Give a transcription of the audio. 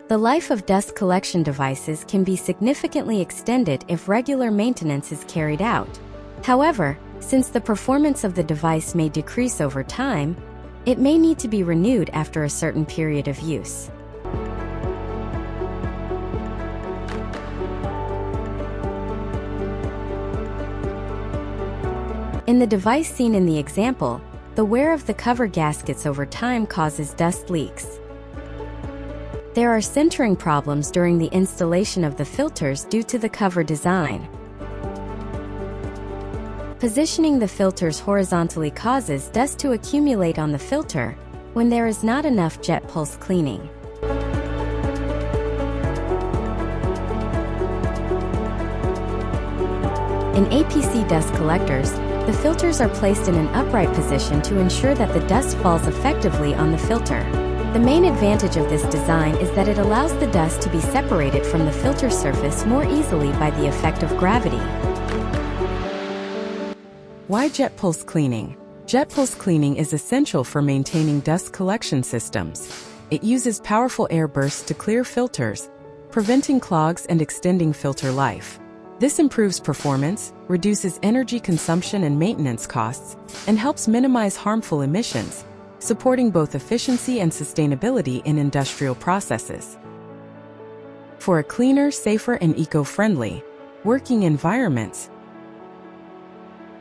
The life of dust collection devices can be significantly extended if regular maintenance is carried out. However, since the performance of the device may decrease over time, it may need to be renewed after a certain period of use. In the device seen in the example, the wear of the cover gaskets over time causes dust leaks. There are sintering problems during the installation of the filters due to the cover design. Positioning the filters horizontally causes dust to accumulate on the filter when there is not enough jet pulse cleaning. In APC dust collectors, the filters are placed in an upright position to ensure that the dust falls effectively on the filter. The main advantage of this design is that it allows the dust to be separated from the filter surface more easily by the effect of gravity. Why jet pulse cleaning? Jet pulse cleaning is essential for maintaining dust collection systems. It uses powerful air bursts to clear filters, preventing clogs and extending filter life. This improves performance, reduces energy consumption and maintenance costs, and helps minimize harmful emissions, supporting both efficiency and sustainability in industrial processes. For a cleaner, safer, and eco-friendly working environments,